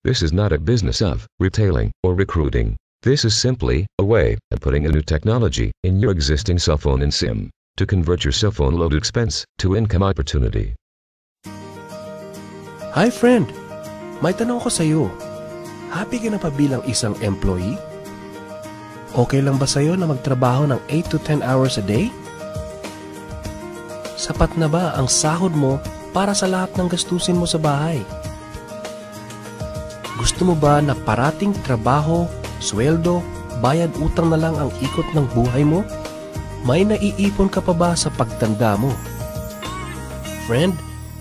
This is not a business of retailing or recruiting. This is simply a way of putting a new technology in your existing cell phone and SIM to convert your cell phone load expense to income opportunity. Hi friend! May tanong ko sa'yo. Happy ka na pa bilang isang employee? Okay lang ba sa'yo na magtrabaho ng 8 to 10 hours a day? Sapat na ba ang sahod mo para sa lahat ng gastusin mo sa bahay? Gusto mo ba na parating trabaho, sweldo, bayad utang na lang ang ikot ng buhay mo? May naiipon ka pa ba sa pagtanda mo? Friend,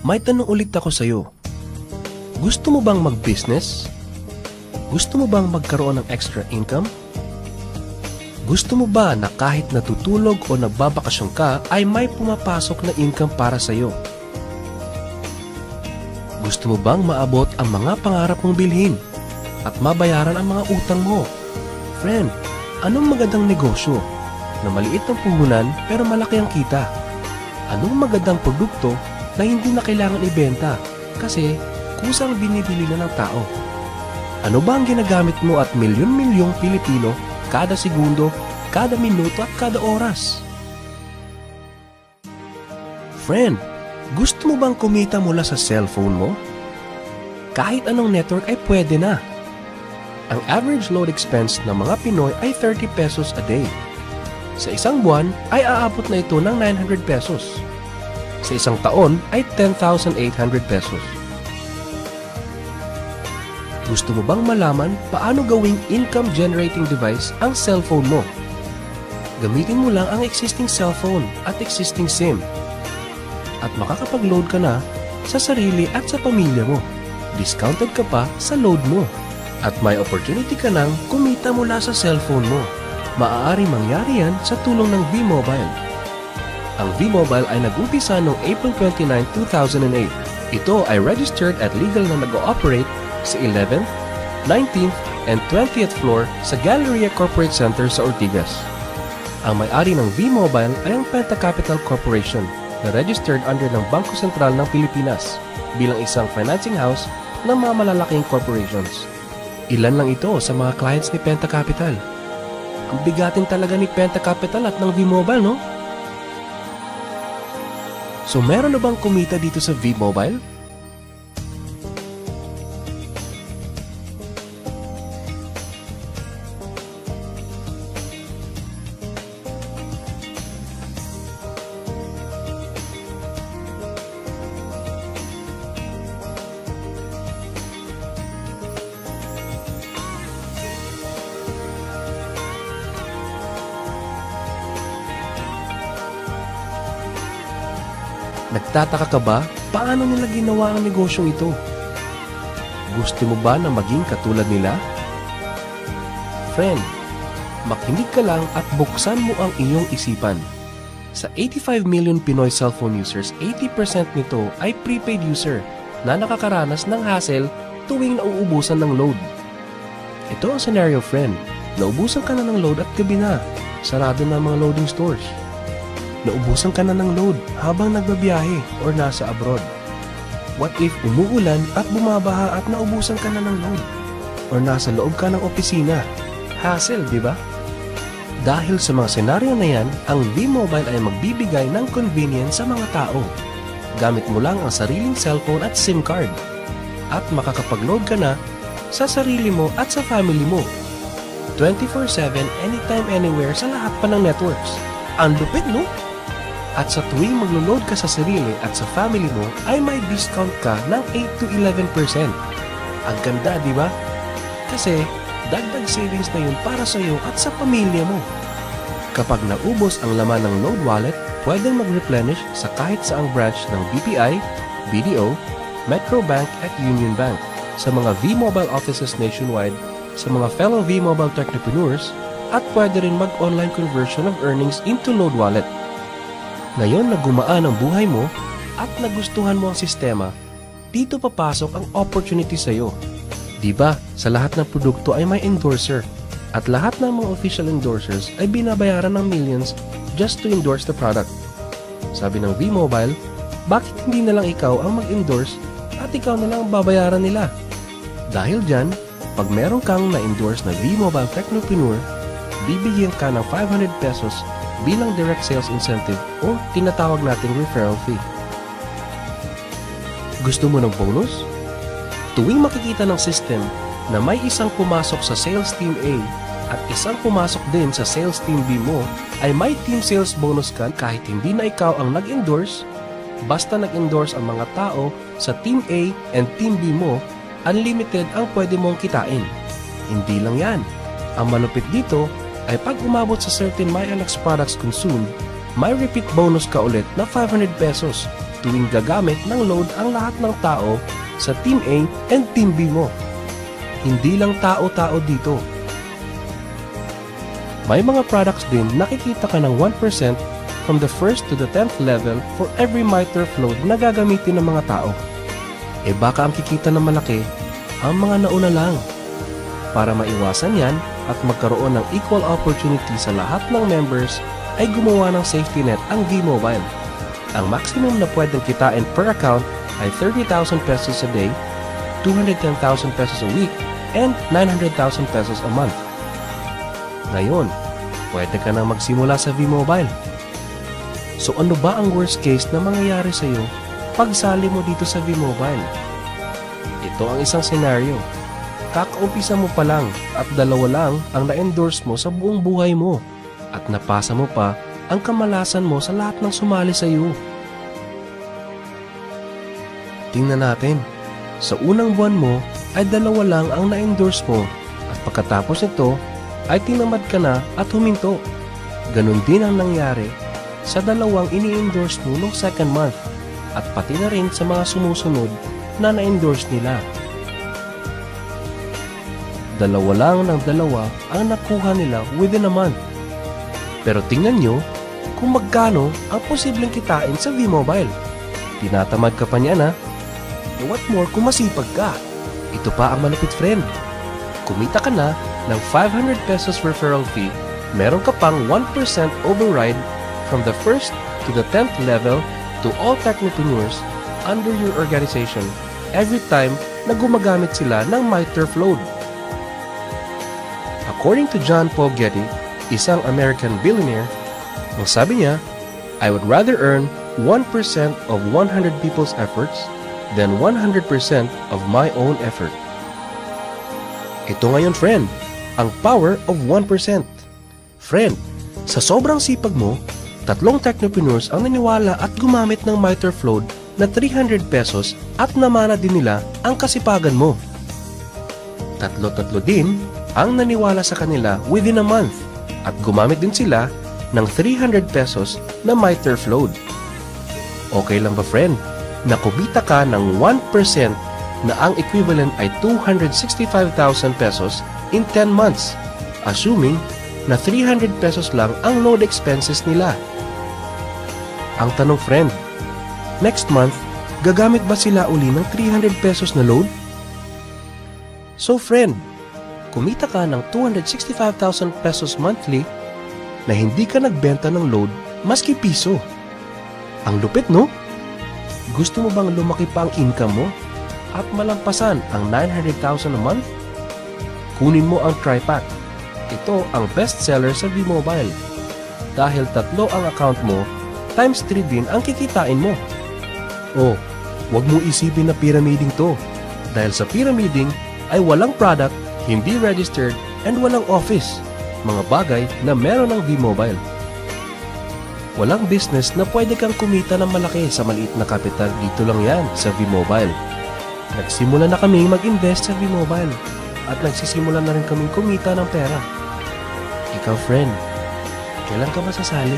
may tanong ulit ako sa'yo. Gusto mo bang mag-business? Gusto mo bang magkaroon ng extra income? Gusto mo ba na kahit natutulog o nagbabakasyon ka ay may pumapasok na income para sa'yo? Gusto mo bang maabot ang mga pangarap mong bilhin at mabayaran ang mga utang mo? Friend, anong magandang negosyo na maliit ang puhunan pero malaki ang kita? Anong magandang produkto na hindi na kailangan ibenta kasi kusang binibili na ng tao? Ano ba ang ginagamit mo at milyon-milyong Pilipino kada segundo, kada minuto at kada oras? Friend, gusto mo bang kumita mula sa cellphone mo? Kahit anong network ay pwede na. Ang average load expense ng mga Pinoy ay 30 pesos a day. Sa isang buwan ay aabot na ito ng 900 pesos. Sa isang taon ay 10,800 pesos. Gusto mo bang malaman paano gawing income-generating device ang cellphone mo? Gamitin mo lang ang existing cellphone at existing SIM. At makakapag-load ka na sa sarili at sa pamilya mo. Discounted ka pa sa load mo. At may opportunity ka nang kumita mula sa cellphone mo. Maaari mangyari yan sa tulong ng V-Mobile. Ang V-Mobile ay nag-umpisa noong April 29, 2008. Ito ay registered at legal na nag-ooperate sa 11th, 19th, and 20th floor sa Galleria Corporate Center sa Ortigas. Ang may-ari ng V-Mobile ay ang Penta Capital Corporation na registered under ng Bangko Sentral ng Pilipinas bilang isang financing house ng mga malalaking corporations. Ilan lang ito sa mga clients ni Penta Capital. Ang bigatin talaga ni Penta Capital at ng V-Mobile, no? So meron na bang kumita dito sa V-Mobile? Nagtataka ka ba paano nila ginawa ang negosyong ito? Gusto mo ba na maging katulad nila? Friend, makinig ka lang at buksan mo ang iyong isipan. Sa 85 million Pinoy cellphone users, 80% nito ay prepaid user na nakakaranas ng hassle tuwing nauubusan ng load. Ito ang scenario, friend. Naubusan ka na ng load at gabi na. Sarado na ang mga loading stores. Naubusan ka na ng load habang nagbabiyahe or nasa abroad. What if umuulan at bumabaha at naubusan ka na ng load? Or nasa loob ka ng opisina? Hassle, di ba? Dahil sa mga senaryo na yan, ang V-Mobile ay magbibigay ng convenience sa mga tao. Gamit mo lang ang sariling cellphone at SIM card. At makakapag-load ka na sa sarili mo at sa family mo. 24/7, anytime, anywhere sa lahat pa ng networks. Ang lupit, no? At sa tuwing maglo-load ka sa sarili at sa family mo, ay may discount ka ng 8 to 11%. Ang ganda, di ba? Kasi dagdag savings na yun para sa iyo at sa pamilya mo. Kapag naubos ang laman ng load wallet, pwedeng mag-replenish sa kahit saang branch ng BPI, BDO, Metro Bank at Union Bank, sa mga V-Mobile offices nationwide, sa mga fellow V-Mobile technopreneurs, at pwede rin mag-online conversion of earnings into load wallet. Ngayon na gumaan ang buhay mo at nagustuhan mo ang sistema, dito papasok ang opportunity sa iyo. Diba, sa lahat ng produkto ay may endorser at lahat ng mga official endorsers ay binabayaran ng millions just to endorse the product. Sabi ng V-Mobile, bakit hindi na lang ikaw ang mag-endorse at ikaw na lang ang babayaran nila? Dahil dyan, pag meron kang na-endorse na V-Mobile Technopreneur, bibigyan ka ng 500 pesos bilang direct sales incentive o tinatawag nating referral fee. Gusto mo ng bonus? Tuwing makikita ng system na may isang pumasok sa sales team A at isang pumasok din sa sales team B mo, ay may team sales bonus ka kahit hindi na ikaw ang nag-endorse. Basta nag-endorse ang mga tao sa team A and team B mo, unlimited ang pwede mong kitain. Hindi lang yan. Ang malupit dito ay pag umabot sa certain MyLX products consumed, may repeat bonus ka ulit na 500 pesos tuwing gagamit ng load ang lahat ng tao sa team A and team B mo. Hindi lang tao-tao dito. May mga products din nakikita ka ng 1% from the 1st to the 10th level for every MyTurf load na gagamitin ng mga tao. E baka ang kikita na malaki ang mga nauna lang. Para maiwasan yan at magkaroon ng equal opportunity sa lahat ng members, ay gumawa ng safety net ang V-Mobile. Ang maximum na pwedeng kitain per account ay 30,000 pesos a day, 210,000 pesos a week, and 900,000 pesos a month. Ngayon, pwede ka na magsimula sa V-Mobile. So ano ba ang worst case na mangyayari sa iyo pag sali mo dito sa V-Mobile? Ito ang isang senaryo. Kakaumpisa mo pa lang at dalawa lang ang na-endorse mo sa buong buhay mo at napasa mo pa ang kamalasan mo sa lahat ng sumali sa iyo. Tingnan natin. Sa unang buwan mo ay dalawa lang ang na-endorse mo at pagkatapos nito ay tinamad ka na at huminto. Ganon din ang nangyari sa dalawang ini-endorse mo noong second month at pati na rin sa mga sumusunod na na-endorse nila. Dalawa lang ng dalawa ang nakuha nila within a month. Pero tingnan nyo kung magkano ang posibleng kitain sa V-Mobile. Tinatamad ka pa niya na. E what more kung masipag ka? Ito pa ang malupit, friend. Kumita ka na ng 500 pesos referral fee, meron ka pang 1% override from the 1st to the 10th level to all technopreneurs under your organization every time na gumagamit sila ng MyTurf load. According to John Paul Getty, isang American billionaire, ang sabi niya, I would rather earn 1% of 100 people's efforts than 100% of my own effort. Ito ngayon, friend, ang power of 1%. Friend, sa sobrang sipag mo, 3 technopreneurs ang naniwala at gumamit ng MyTurf load na 300 pesos at namana din nila ang kasipagan mo. 3 din ang naniwala sa kanila within a month at gumamit din sila ng 300 pesos na MyTurf load. Okay lang ba, friend, na kumita ka ng 1% na ang equivalent ay 265,000 pesos in 10 months, assuming na 300 pesos lang ang load expenses nila. Ang tanong, friend, next month, gagamit ba sila uli ng 300 pesos na load? So friend, kumita ka ng 265,000 pesos monthly na hindi ka nagbenta ng load maski piso. Ang lupit, no? Gusto mo bang lumaki pa ang income mo at malampasan ang 900,000 a month? Kunin mo ang TriPack. Ito ang best seller sa V-Mobile. Dahil 3 ang account mo, times 3 din ang kikitain mo. Oh, wag mo isipin na pyramiding to. Dahil sa pyramiding ay walang product, hindi registered, and walang office. Mga bagay na meron ng V-Mobile. Walang business na pwede kang kumita ng malaki sa maliit na kapital. Dito lang yan sa V-Mobile. Nagsimula na kaming mag-invest sa V-Mobile at nagsisimula na rin kaming kumita ng pera. Ikaw, friend, kailan ka ba sasali?